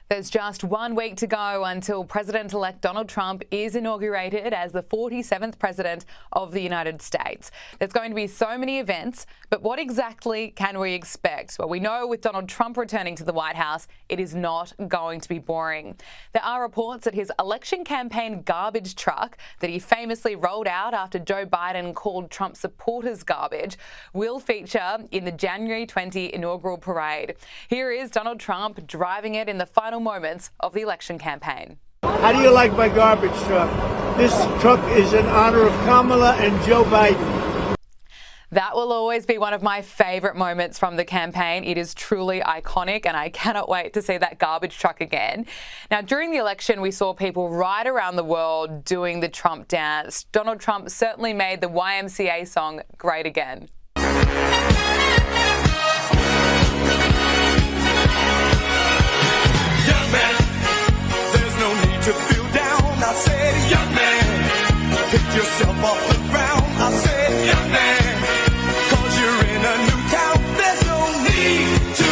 There's just 1 week to go until President-elect Donald Trump is inaugurated as the 47th President of the United States. There's going to be so many events, but what exactly can we expect? Well, we know with Donald Trump returning to the White House, it is not going to be boring. There are reports that his election campaign garbage truck that he famously rolled out after Joe Biden called Trump supporters garbage will feature in the January 20 inaugural parade. Here is Donald Trump driving it in the final moments of the election campaign. How do you like my garbage truck? This truck is in honor of Kamala and Joe Biden. That will always be one of my favourite moments from the campaign. It is truly iconic and I cannot wait to see that garbage truck again. Now, during the election, we saw people right around the world doing the Trump dance. Donald Trump certainly made the YMCA song great again. To feel down, I said, young man, pick yourself off the ground. I said, young man, cause you're in a new town. There's no need to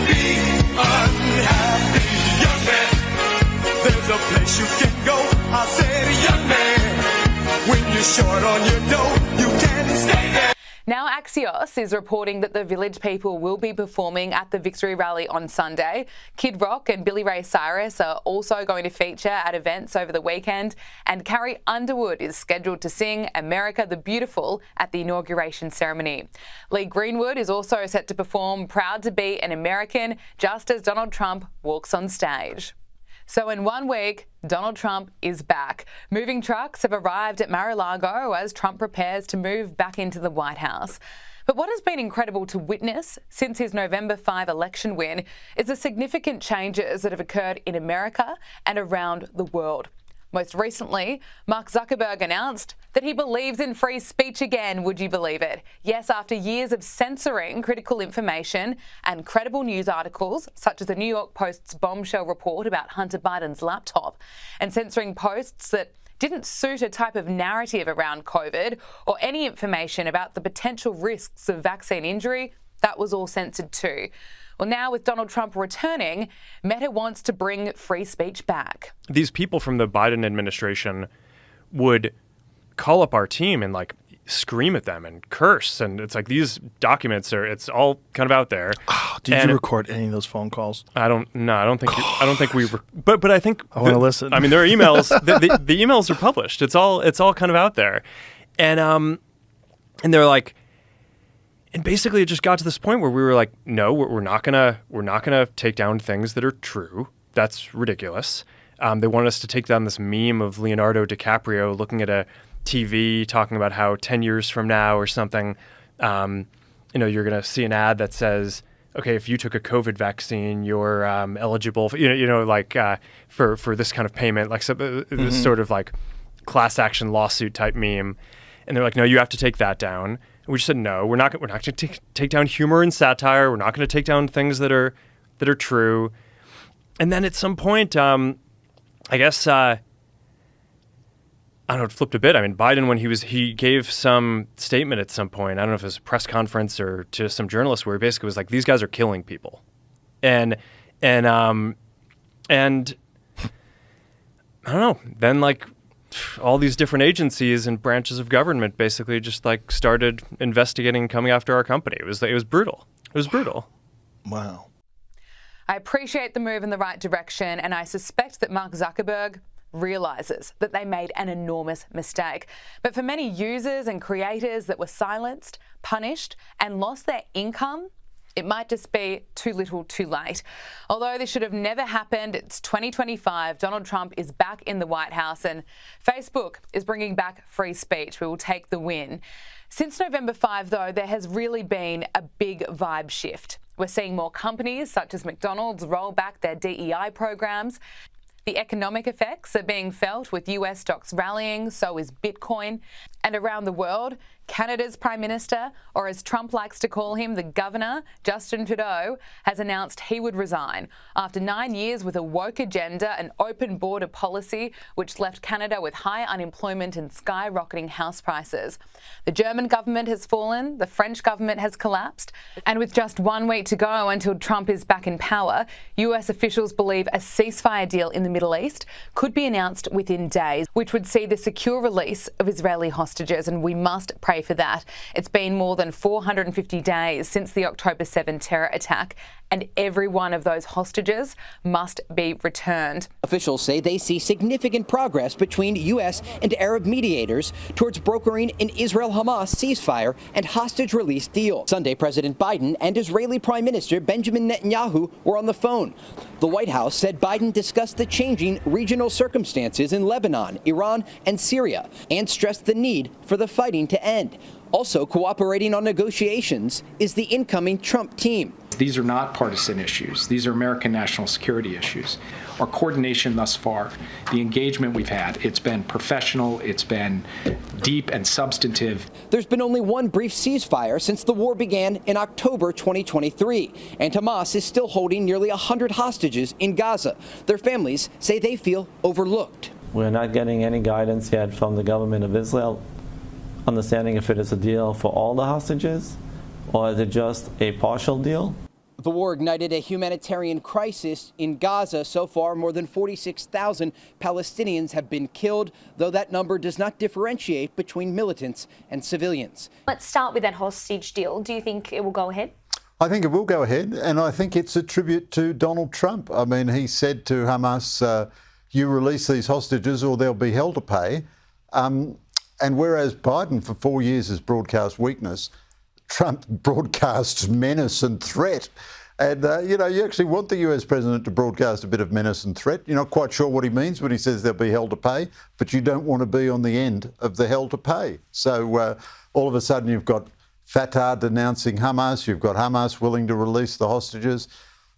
be unhappy, young man. There's a place you can go. I said, young man, when you're short on your dough, you can stay there. Now, Axios is reporting that the Village People will be performing at the Victory Rally on Sunday. Kid Rock and Billy Ray Cyrus are also going to feature at events over the weekend. And Carrie Underwood is scheduled to sing America the Beautiful at the inauguration ceremony. Lee Greenwood is also set to perform Proud to Be an American just as Donald Trump walks on stage. So in 1 week, Donald Trump is back. Moving trucks have arrived at Mar-a-Lago as Trump prepares to move back into the White House. But what has been incredible to witness since his November 5 election win is the significant changes that have occurred in America and around the world. Most recently, Mark Zuckerberg announced that he believes in free speech again. Would you believe it? Yes, after years of censoring critical information and credible news articles, such as the New York Post's bombshell report about Hunter Biden's laptop, and censoring posts that didn't suit a type of narrative around COVID or any information about the potential risks of vaccine injury, that was all censored too. Well, now with Donald Trump returning, Meta wants to bring free speech back. These people from the Biden administration would call up our team and scream at them and curse. And it's like these documents it's all kind of out there. Oh, did you record any of those phone calls? I don't think we but I think I want to listen. I mean, there are emails. the emails are published. It's all kind of out there. And they're like, and basically, it just got to this point where we were like, no, we're not gonna take down things that are true. That's ridiculous. They wanted us to take down this meme of Leonardo DiCaprio looking at a TV talking about how 10 years from now or something, you're gonna see an ad that says, okay, if you took a COVID vaccine, you're eligible for, for this kind of payment, this sort of class action lawsuit type meme. And they're like, no, you have to take that down. We just said, no, we're not going to take down humor and satire. We're not going to take down things that are true. And then at some point, I guess, I don't know, it flipped a bit. I mean, Biden, when he gave some statement at some point, I don't know if it was a press conference or to some journalists, where he basically was like, these guys are killing people. And I don't know, then all these different agencies and branches of government basically just started investigating and coming after our company. It was brutal. It was brutal. Wow. I appreciate the move in the right direction, and I suspect that Mark Zuckerberg realizes that they made an enormous mistake. But for many users and creators that were silenced, punished, and lost their income, it might just be too little too late. Although this should have never happened, it's 2025. Donald Trump is back in the White House and Facebook is bringing back free speech. We will take the win. Since November 5, though, there has really been a big vibe shift. We're seeing more companies such as McDonald's roll back their DEI programs. The economic effects are being felt with US stocks rallying, so is Bitcoin. And around the world, Canada's Prime Minister, or as Trump likes to call him, the Governor, Justin Trudeau, has announced he would resign after 9 years with a woke agenda and open border policy, which left Canada with high unemployment and skyrocketing house prices. The German government has fallen, the French government has collapsed, and with just 1 week to go until Trump is back in power, US officials believe a ceasefire deal in the Middle East could be announced within days, which would see the secure release of Israeli hostages, and we must pray for that. It's been more than 450 days since the October 7 terror attack, and every one of those hostages must be returned. Officials say they see significant progress between U.S. and Arab mediators towards brokering an Israel-Hamas ceasefire and hostage release deal. Sunday, President Biden and Israeli Prime Minister Benjamin Netanyahu were on the phone. The White House said Biden discussed the changing regional circumstances in Lebanon, Iran, and Syria, and stressed the need for the fighting to end. Also cooperating on negotiations is the incoming Trump team. These are not partisan issues. These are American national security issues. Our coordination thus far, the engagement we've had, it's been professional, it's been deep and substantive. There's been only one brief ceasefire since the war began in October 2023, and Hamas is still holding nearly 100 hostages in Gaza. Their families say they feel overlooked. We're not getting any guidance yet from the government of Israel, understanding if it is a deal for all the hostages or is it just a partial deal. The war ignited a humanitarian crisis in Gaza. So far, more than 46,000 Palestinians have been killed, though that number does not differentiate between militants and civilians. Let's start with that hostage deal. Do you think it will go ahead? I think it will go ahead, and I think it's a tribute to Donald Trump. I mean, he said to Hamas, you release these hostages or they'll be hell to pay. And whereas Biden for 4 years has broadcast weakness, Trump broadcasts menace and threat. And, you actually want the US president to broadcast a bit of menace and threat. You're not quite sure what he means when he says there'll be hell to pay, but you don't want to be on the end of the hell to pay. So all of a sudden you've got Fatah denouncing Hamas, you've got Hamas willing to release the hostages.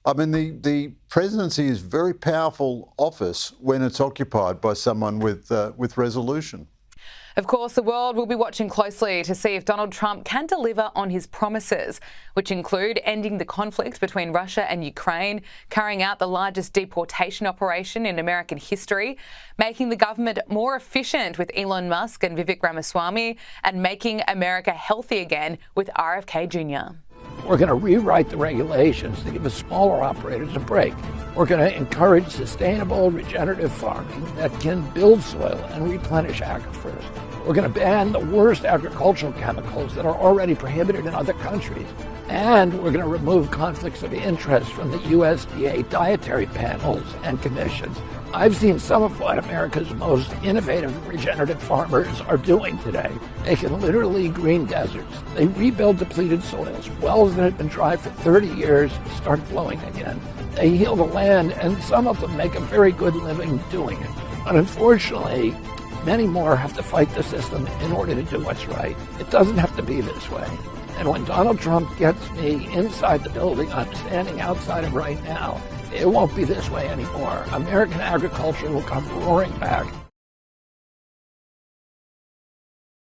I mean, the presidency is a very powerful office when it's occupied by someone with resolution. Of course, the world will be watching closely to see if Donald Trump can deliver on his promises, which include ending the conflict between Russia and Ukraine, carrying out the largest deportation operation in American history, making the government more efficient with Elon Musk and Vivek Ramaswamy, and making America healthy again with RFK Jr. We're going to rewrite the regulations to give the smaller operators a break. We're going to encourage sustainable regenerative farming that can build soil and replenish aquifers. We're going to ban the worst agricultural chemicals that are already prohibited in other countries. And we're going to remove conflicts of interest from the USDA dietary panels and commissions. I've seen some of what America's most innovative regenerative farmers are doing today. They can literally green deserts. They rebuild depleted soils. Wells that had been dry for 30 years start flowing again. They heal the land, and some of them make a very good living doing it. But unfortunately, many more have to fight the system in order to do what's right. It doesn't have to be this way. And when Donald Trump gets me inside the building I'm standing outside of right now, it won't be this way anymore. American agriculture will come roaring back.